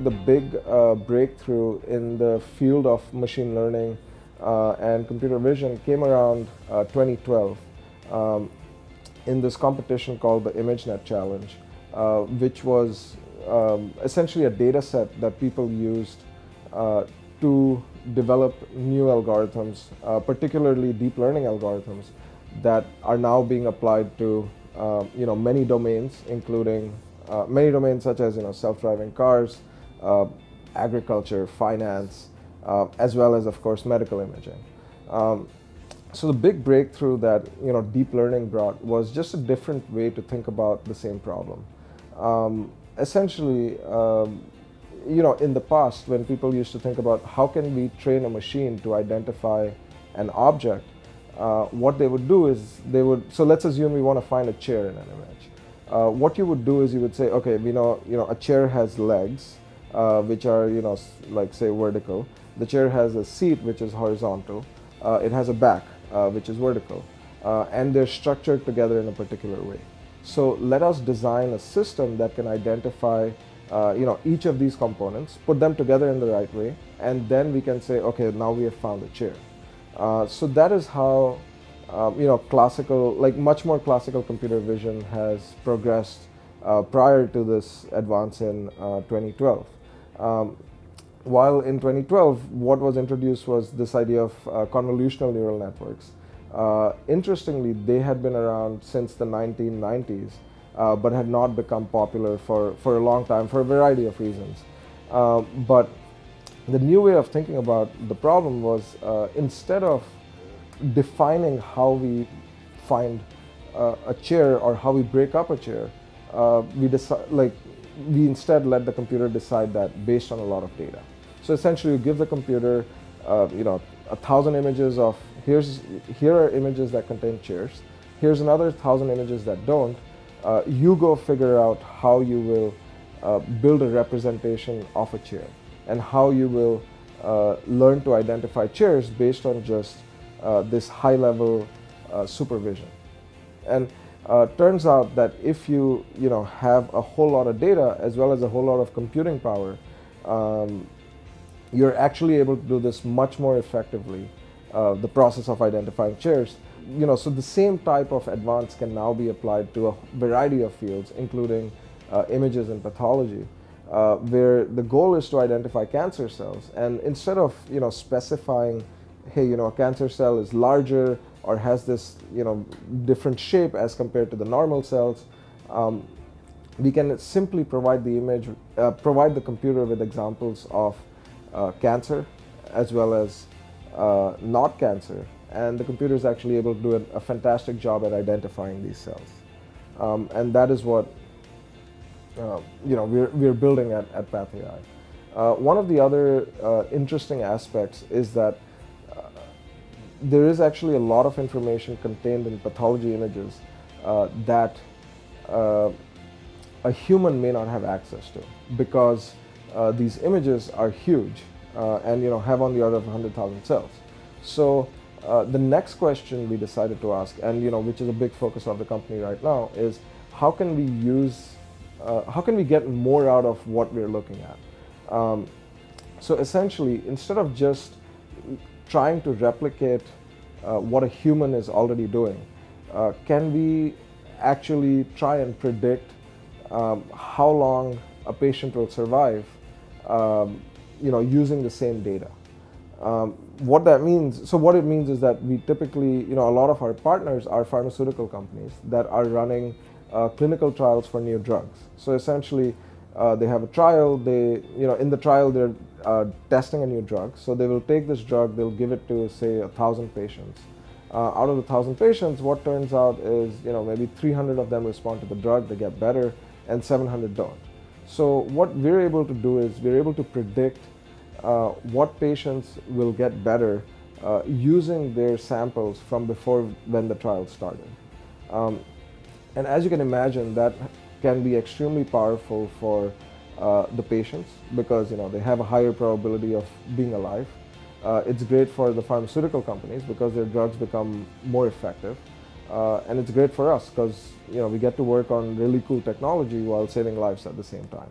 The big breakthrough in the field of machine learning and computer vision came around 2012 in this competition called the ImageNet Challenge, which was essentially a data set that people used to develop new algorithms, particularly deep learning algorithms that are now being applied to many domains, including many domains such as self-driving cars, agriculture, finance, as well as, of course, medical imaging. So the big breakthrough that deep learning brought was just a different way to think about the same problem. Essentially, in the past, when people used to think about how can we train a machine to identify an object, what they would do is so let's assume we want to find a chair in an image. What you would do is you would say, okay, we know a chair has legs, which are like say vertical. The chair has a seat which is horizontal. It has a back which is vertical, and they're structured together in a particular way. So let us design a system that can identify each of these components, put them together in the right way, and then we can say, okay, now we have found a chair. So that is how classical, much more classical computer vision has progressed prior to this advance in 2012. While in 2012, what was introduced was this idea of convolutional neural networks. Interestingly, they had been around since the 1990s, but had not become popular for a long time for a variety of reasons. But the new way of thinking about the problem was instead of defining how we find a chair or how we break up a chair, we instead let the computer decide that based on a lot of data. So essentially, you give the computer 1,000 images of here are images that contain chairs. Here's another 1,000 images that don't. You go figure out how you will build a representation of a chair and how you will learn to identify chairs based on just this high-level supervision. And turns out that if you have a whole lot of data as well as a whole lot of computing power, you're actually able to do this much more effectively, the process of identifying chairs. So the same type of advance can now be applied to a variety of fields, including images and pathology, where the goal is to identify cancer cells. And instead of specifying, hey, a cancer cell is larger or has this different shape as compared to the normal cells, we can simply provide provide the computer with examples of cancer as well as not cancer, and the computer is actually able to do a fantastic job at identifying these cells, and that is what we're building at PathAI. One of the other interesting aspects is that there is actually a lot of information contained in pathology images that a human may not have access to, because these images are huge and have on the order of 100,000 cells. So the next question we decided to ask, and which is a big focus of the company right now, is how can we get more out of what we're looking at? So essentially, instead of just trying to replicate what a human is already doing, can we actually try and predict how long a patient will survive using the same data? What it means is that we typically, a lot of our partners are pharmaceutical companies that are running clinical trials for new drugs. So essentially, they have a trial. In the trial, they're testing a new drug. So they will take this drug, they'll give it to, say, 1,000 patients. Out of the 1,000 patients, what turns out is, maybe 300 of them respond to the drug, they get better, and 700 don't. So what we're able to do is we're able to predict what patients will get better using their samples from before when the trial started. And as you can imagine, that can be extremely powerful for the patients, because they have a higher probability of being alive. It's great for the pharmaceutical companies because their drugs become more effective. And it's great for us because we get to work on really cool technology while saving lives at the same time.